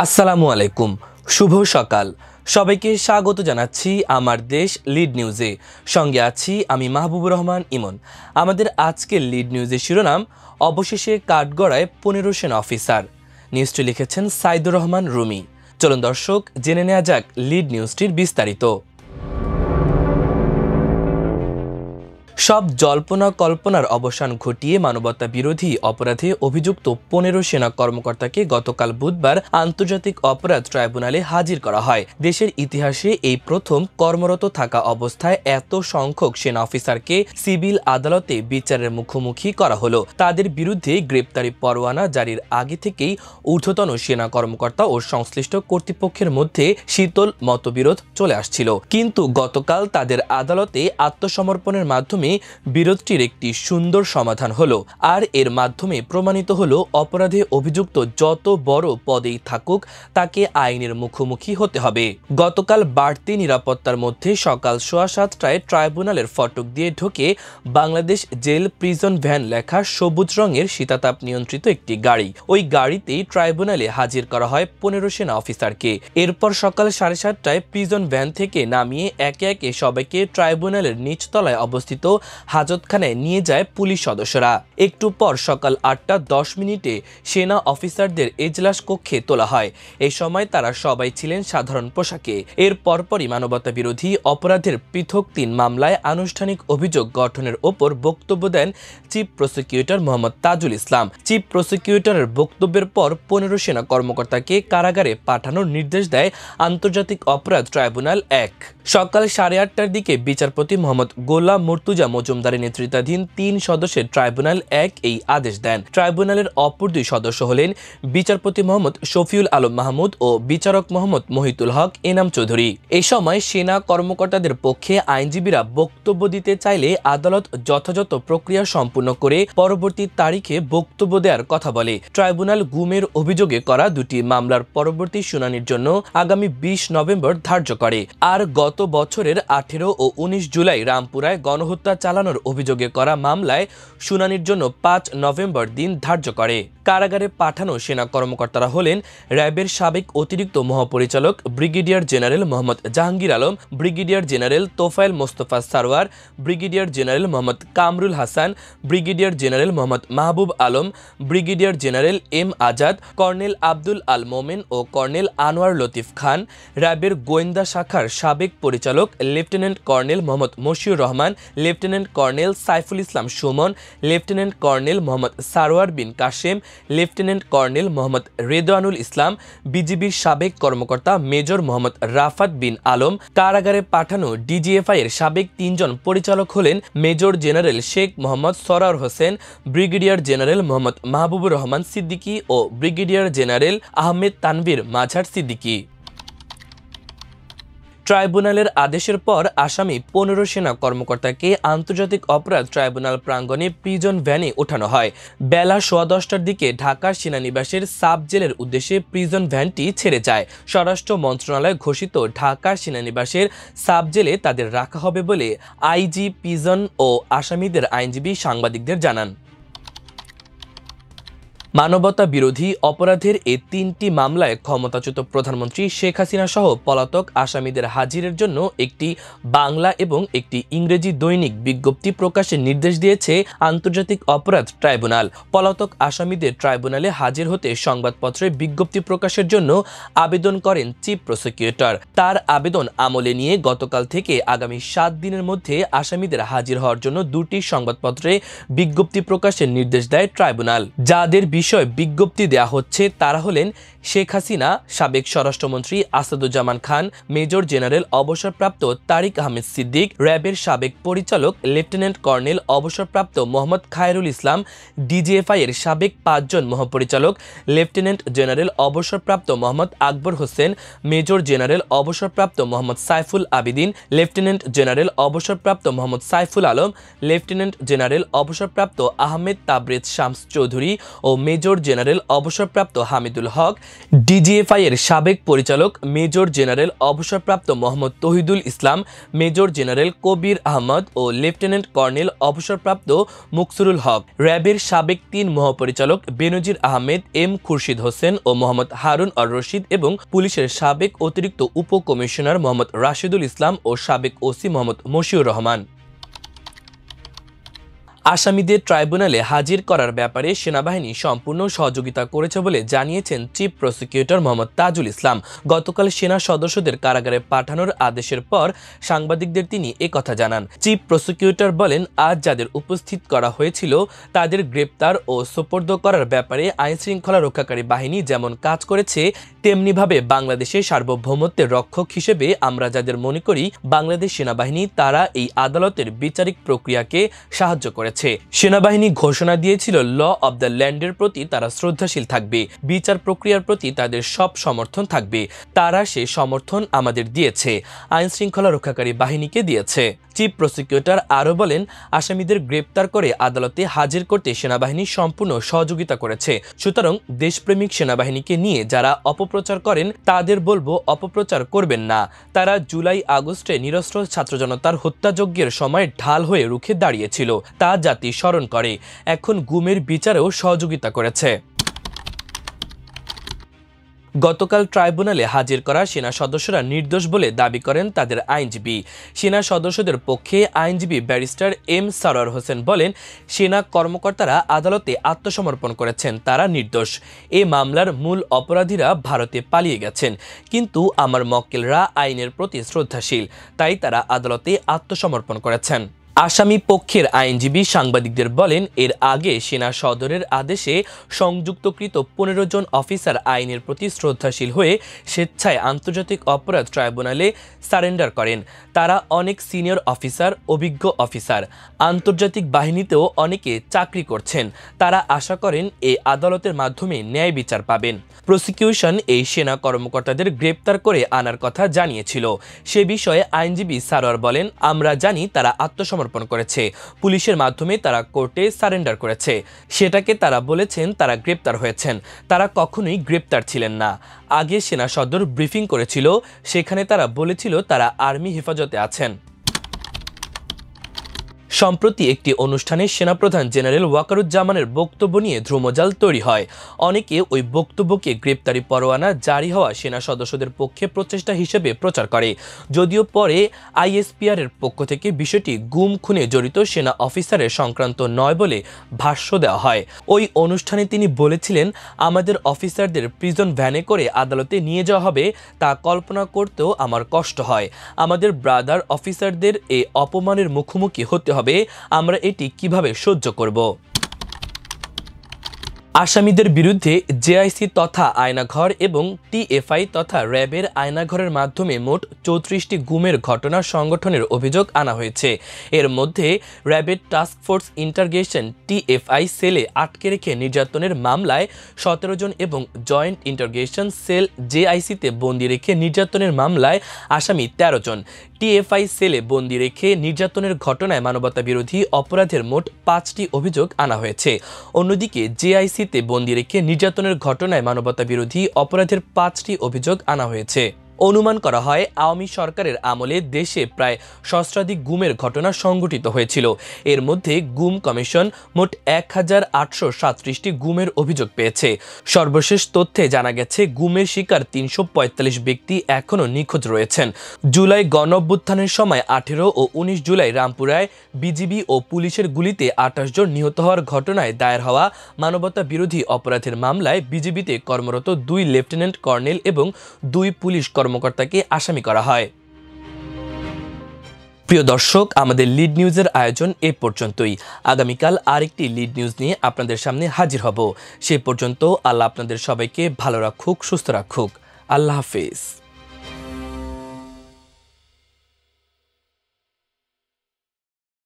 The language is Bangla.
আসসালামু আলাইকুম, শুভ সকাল। সবাইকে স্বাগত জানাচ্ছি আমার দেশ লিড নিউজে। সঙ্গে আছি আমি মাহবুবুর রহমান ইমন। আমাদের আজকের লিড নিউজের শিরোনাম, অবশেষে কাঠগড়ায় 15 সেনা অফিসার। নিউজটি লিখেছেন সাইদুর রহমান রুমি। চলুন দর্শক, জেনে নেওয়া যাক লিড নিউজটির বিস্তারিত। সব জল্পনা কল্পনার অবসান ঘটিয়ে মানবতা বিরোধী অপরাধে অভিযুক্ত 15 সেনা কর্মকর্তাকে গতকাল বুধবার আন্তর্জাতিক অপরাধ ট্রাইব্যুনালে হাজির করা হয়। দেশের ইতিহাসে এই প্রথম কর্মরত থাকা অবস্থায় এত সংখ্যক সেনা অফিসারকে সিভিল আদালতে বিচারের মুখোমুখি করা হলো। তাদের বিরুদ্ধে গ্রেপ্তারি পরোয়ানা জারির আগে থেকেই ঊর্ধ্বতন সেনা কর্মকর্তা ও সংশ্লিষ্ট কর্তৃপক্ষের মধ্যে শীতল মতবিরোধ চলে আসছিল, কিন্তু গতকাল তাদের আদালতে আত্মসমর্পণের মাধ্যমে বিরোধটির একটি সুন্দর সমাধান হলো। আর এর মাধ্যমে প্রমাণিত হলো, অপরাধে অভিযুক্ত যত বড় পদেই থাকুক তাকে আইনের মুখোমুখি হতে হবে। গতকাল বাড়তি নিরাপত্তার মধ্যে সকাল 7:15টায় ট্রাইব্যুনালের ফটক দিয়ে ঢোকে বাংলাদেশ জেল প্রিজন ভ্যান লেখা সবুজ রঙের শীতাতাপ নিয়ন্ত্রিত একটি গাড়ি। ওই গাড়িতেই ট্রাইব্যুনালে হাজির করা হয় 15 সেনা অফিসারকে। এরপর সকাল 7:30টায় প্রিজন ভ্যান থেকে নামিয়ে একে একে সবাইকে ট্রাইব্যুনালের নিচতলায় অবস্থিত হাজতখানায় নিয়ে যায় পুলিশ সদস্যরা। একটু পর সকাল 8:10 সেনা অফিসারদের এজলাস কক্ষে তোলা হয়। এই সময় তারা সবাই ছিলেন সাধারণ পোশাকে। এর পরপরই মানবতা বিরোধী অপরাধের পৃথক 3 মামলায় আনুষ্ঠানিক অভিযোগ গঠনের ওপর বক্তব্য দেন chief prosecutor Mohammad Tajul Islam. Chief প্রসিকিউটরের বক্তব্যের পর 15 সেনা কর্মকর্তাকে কারাগারে পাঠানোর নির্দেশ দেয় আন্তর্জাতিক অপরাধ ট্রাইব্যুনাল 1। সকাল 8:30টার দিকে বিচারপতি মোহাম্মদ গোলাম মুর্তুজা মজুমদারের নেতৃত্বাধীন 3 সদস্যের ট্রাইব্যুনাল 1 এই আদেশ দেন। ট্রাইব্যুনালের অপর 2 সদস্য হলেন বিচারপতি মোহাম্মদ শফিউল আলম মাহমুদ ও বিচারক মোহাম্মদ মহিতুল হক এনাম চৌধুরী। এই সময় সেনা কর্মকর্তাদের পক্ষে আইনজীবীরা বক্তব্য দিতে চাইলে আদালত যথাযথ প্রক্রিয়া সম্পূর্ণ করে পরবর্তী তারিখে বক্তব্য দেওয়ার কথা বলে। ট্রাইব্যুনাল গুমের অভিযোগে করা 2টি মামলার পরবর্তী শুনানির জন্য আগামী 20 নভেম্বর ধার্য করে। আর গত বছরের 18 ও 19 জুলাই রামপুরায় গণহত্যা চালানোর অভিযোগে করা মামলায় শুনানির জন্য 5 নভেম্বর দিন ধার্য করে। কারাগারে পাঠানো সেনা কর্মকর্তারা হলেন র্যাবের সাবেক অতিরিক্ত মহাপরিচালক brigadier general Mohammad Jahangir Alam, brigadier general Tofail Mostafa Sarwar, brigadier general Mohammad Kamrul Hasan, brigadier general Mohammad Mahbub Alam, brigadier general M Azad, colonel Abdul Al Momen ও কর্নেল আনোয়ার লতিফ খান, র্যাবের গোয়েন্দা শাখার সাবেক পরিচালক lieutenant colonel Mohammad Mashiur Rahman, lieutenant colonel Saiful Islam Sumon, lieutenant colonel Mohammad Sarwar Bin Kashem, lieutenant colonel Mohammad Redwanul Islam, বিজিবির সাবেক কর্মকর্তা মেজর মোহাম্মদ রাফাত বিন আলম। কারাগারে পাঠানো ডিজিএফআই এর সাবেক 3 জন পরিচালক হলেন মেজর জেনারেল শেখ মোহাম্মদ সরার হোসেন, ব্রিগেডিয়ার জেনারেল মোহাম্মদ মাহবুবুর রহমান সিদ্দিকী ও ব্রিগেডিয়ার জেনারেল আহমেদ তানভীর মাঝার সিদ্দিকী। ট্রাইব্যুনালের আদেশের পর আসামি 15 সেনা কর্মকর্তাকে আন্তর্জাতিক অপরাধ ট্রাইব্যুনাল প্রাঙ্গণে প্রিজন ভ্যানে ওঠানো হয়। বেলা 10:15টার দিকে ঢাকার সেনানিবাসের সাব জেলের উদ্দেশ্যে প্রিজন ভ্যানটি ছেড়ে যায়। স্বরাষ্ট্র মন্ত্রণালয় ঘোষিত ঢাকার সেনানিবাসের সাব জেলে তাদের রাখা হবে বলে আইজি প্রিজন ও আসামিদের আইনজীবী সাংবাদিকদের জানান। মানবতা বিরোধী অপরাধের এই 3টি মামলায় ক্ষমতাচ্যুত প্রধানমন্ত্রী শেখ হাসিনা সহ পলাতক আসামিদের হাজিরের জন্য একটি বাংলা এবং একটি ইংরেজি দৈনিক বিজ্ঞপ্তি প্রকাশের নির্দেশ দিয়েছে আন্তর্জাতিক অপরাধ ট্রাইব্যুনাল। পলাতক আসামিদের ট্রাইব্যুনালে হাজির হতে সংবাদপত্রে বিজ্ঞপ্তি প্রকাশের জন্য আবেদন করেন চিফ প্রসিকিউটর। তার আবেদন আমলে নিয়ে গতকাল থেকে আগামী 7 দিনের মধ্যে আসামিদের হাজির হওয়ার জন্য 2টি সংবাদপত্রে বিজ্ঞপ্তি প্রকাশের নির্দেশ দেয় ট্রাইব্যুনাল। যাদের বিষয় বিজ্ঞপ্তি দেয়া হচ্ছে তারা হলেন শেখ হাসিনা, সাবেক স্বরাষ্ট্রমন্ত্রী আসাদুজ্জামান খান, মেজর জেনারেল অবসরপ্রাপ্ত তারিক আহমেদ সিদ্দিক, র্যাবের সাবেক পরিচালক লেফটেন্যান্ট কর্নেল অবসরপ্রাপ্ত মোহাম্মদ খায়রুল ইসলাম, ডিজিএফআই এর সাবেক 5 জন মহাপরিচালক, লেফটেন্যান্ট জেনারেল অবসরপ্রাপ্ত মোহাম্মদ আকবর হোসেন, মেজর জেনারেল অবসরপ্রাপ্ত মোহাম্মদ সাইফুল আবিদিন, লেফটেন্যান্ট জেনারেল অবসরপ্রাপ্ত মোহাম্মদ সাইফুল আলম, লেফটেন্যান্ট জেনারেল অবসরপ্রাপ্ত আহমেদ তাবরেজ শামস চৌধুরী ও মেজর জেনারেল অবসরপ্রাপ্ত হামিদুল হক, ডিজিএফআই এর সাবেক পরিচালক মেজর জেনারেল অবসরপ্রাপ্ত মোহাম্মদ তহিদুল ইসলাম, মেজর জেনারেল কবির আহমদ ও লেফটেন্যান্ট কর্নেল অবসরপ্রাপ্ত মুকসুরুল হক, র্যাবের সাবেক ৩ মহাপরিচালক বেনজির আহমেদ, এম খুরশিদ হোসেন ও মোহাম্মদ হারুন আর রশিদ এবং পুলিশের সাবেক অতিরিক্ত উপকমিশনার মোহাম্মদ রাশিদুল ইসলাম ও সাবেক ওসি মোহাম্মদ মশিউর রহমান। আসামিদের ট্রাইব্যুনালে হাজির করার ব্যাপারে সেনাবাহিনী সম্পূর্ণ সহযোগিতা করেছে বলে জানিয়েছেন চিফ প্রসিকিউটর মোহাম্মদ তাজুল ইসলাম। গতকাল সেনা সদস্যদের কারাগারে পাঠানোর আদেশের পর সাংবাদিকদের তিনি একথা জানান। চিফ প্রসিকিউটর বলেন, আজ যাদের উপস্থিত করা হয়েছিল তাদের গ্রেপ্তার ও সোপর্দ করার ব্যাপারে আইনশৃঙ্খলা রক্ষাকারী বাহিনী যেমন কাজ করেছে, তেমনিভাবে বাংলাদেশের সার্বভৌমত্বের রক্ষক হিসেবে আমরা যাদের মনে করি বাংলাদেশ সেনাবাহিনী, তারা এই আদালতের বিচারিক প্রক্রিয়াকে সাহায্য করেছে। সেনাবাহিনী ঘোষণা দিয়েছিল ল অব দ্য ল্যান্ডের প্রতি তারা শ্রদ্ধাশীল থাকবে, বিচার প্রক্রিয়ার প্রতি তাদের সব সমর্থন থাকবে। তারা সে সমর্থন আমাদের দিয়েছে, আইন শৃঙ্খলা রক্ষাকারী বাহিনীকে দিয়েছে। চিফ প্রসিকিউটর আরও বলেন, আসামিদের গ্রেপ্তার করে আদালতে হাজির করতে সেনাবাহিনী সম্পূর্ণ সহযোগিতা করেছে। সুতরাং দেশপ্রেমিক সেনাবাহিনীকে নিয়ে যারা অপপ্রচার করেন তাদের বলবো অপপ্রচার করবেন না। তারা জুলাই আগস্টে নিরস্ত্র ছাত্র জনতার হত্যাযজ্ঞের সময় ঢাল হয়ে রুখে দাঁড়িয়েছিল, তা জাতি স্মরণ করে। এখন গুমের বিচারেও সহযোগিতা করেছে। গতকাল ট্রাইব্যুনালে হাজির করা সেনা সদস্যরা নির্দোষ বলে দাবি করেন তাদের আইনজীবী। সেনা সদস্যদের পক্ষে আইনজীবী ব্যারিস্টার এম সরোয়ার হোসেন বলেন, সেনা কর্মকর্তারা আদালতে আত্মসমর্পণ করেছেন, তারা নির্দোষ। এ মামলার মূল অপরাধীরা ভারতে পালিয়ে গেছেন, কিন্তু আমার মক্কেলরা আইনের প্রতি শ্রদ্ধাশীল, তাই তারা আদালতে আত্মসমর্পণ করেছেন। আসামি পক্ষের আইনজীবী সাংবাদিকদের বলেন, এর আগে সেনা সদরের আদেশে সংযুক্তকৃত ১৫ জন অফিসার আইনের প্রতি শ্রদ্ধাশীল হয়ে স্বেচ্ছায় আন্তর্জাতিক অপরাধ ট্রাইব্যুনালে সারেন্ডার করেন। তারা অনেক সিনিয়র অফিসার, অভিজ্ঞ অফিসার, আন্তর্জাতিক বাহিনীতেও অনেকে চাকরি করছেন। তারা আশা করেন এই আদালতের মাধ্যমে ন্যায় বিচার পাবেন। প্রসিকিউশন এই সেনা কর্মকর্তাদের গ্রেপ্তার করে আনার কথা জানিয়েছিল। সে বিষয়ে আইনজীবী সারোয়ার বলেন, আমরা জানি তারা আত্মসমর্পণ করেছে, পুলিশের মাধ্যমে তারা কোর্টে সারেন্ডার করেছে। সেটাকে তারা বলেছেন তারা গ্রেপ্তার হয়েছেন, তারা কখনোই গ্রেপ্তার ছিলেন না। আগে সেনা সদর ব্রিফিং করেছিল, সেখানে তারা বলেছিল তারা আর্মি হেফাজতে আছেন। সম্প্রতি একটি অনুষ্ঠানে সেনাপ্রধান জেনারেল ওয়াকারুজ্জামানের বক্তব্য নিয়ে ধ্রুমজাল তৈরি হয়। অনেকে ওই বক্তব্যকে গ্রেপ্তারি পরোয়ানা জারি হওয়া সেনা সদস্যদের পক্ষে প্রচেষ্টা হিসেবে প্রচার করে, যদিও পরে আইএসপিআর এর পক্ষ থেকে বিষয়টি গুম খুনে জড়িত সেনা অফিসারের সংক্রান্ত নয় বলে ভাষ্য দেওয়া হয়। ওই অনুষ্ঠানে তিনি বলেছিলেন, আমাদের অফিসারদের প্রিজন ভ্যানে করে আদালতে নিয়ে যাওয়া হবে, তা কল্পনা করতেও আমার কষ্ট হয়। আমাদের ব্রাদার অফিসারদের এই অপমানের মুখোমুখি হতে হবে, আমরা এটি কিভাবে সহ্য করব? আসামিদের বিরুদ্ধে জেআইসি তথা আয়নাঘর এবং টিএফআই তথা র্যাবের আয়নাঘরের মাধ্যমে মোট ৩৪টি গুমের ঘটনা সংগঠনের অভিযোগ আনা হয়েছে। এর মধ্যে র্যাবের টাস্কফোর্স ইন্টারগেশন টিএফআই সেলে আটকে রেখে নির্যাতনের মামলায় ১৭ জন এবং জয়েন্ট ইন্টারগেশন সেল জেআইসিতে বন্দি রেখে নির্যাতনের মামলায় আসামি ১৩ জন। টিএফআই সেলে বন্দি রেখে নির্যাতনের ঘটনায় মানবতাবিরোধী অপরাধের মোট ৫টি অভিযোগ আনা হয়েছে। অন্যদিকে জেআইসিতে বন্দি রেখে নির্যাতনের ঘটনায় মানবতাবিরোধী অপরাধের ৫টি অভিযোগ আনা হয়েছে। অনুমান করা হয় আওয়ামী সরকারের আমলে দেশে প্রায় সহস্রাধিক গুমের ঘটনা সংঘটিত হয়েছিল। এর মধ্যে গুম কমিশন মোট ১,৮৩৭টি গুমের অভিযোগ পেয়েছে। সর্বশেষ তথ্যে জানা গেছে, গুমের শিকার ৩৪৫ ব্যক্তি এখনও নিখোঁজ রয়েছেন। জুলাই গণঅভ্যুত্থানের সময় ১৮ ও ১৯ জুলাই রামপুরায় বিজিবি ও পুলিশের গুলিতে ২৮ জন নিহত হওয়ার ঘটনায় দায়ের হওয়া মানবতা বিরোধী অপরাধের মামলায় বিজিবিতে কর্মরত ২ লেফটেন্যান্ট কর্নেল এবং ২ পুলিশ কর্মকর্তাকে আসামি করা হয়। প্রিয় দর্শক, আমাদের লিড নিউজের আয়োজন এ পর্যন্তই। আগামীকাল আরেকটি লিড নিউজ নিয়ে আপনাদের সামনে হাজির হব। সে পর্যন্ত আল্লাহ আপনাদের সবাইকে ভালো রাখুক, সুস্থ রাখুক। আল্লাহ হাফেজ।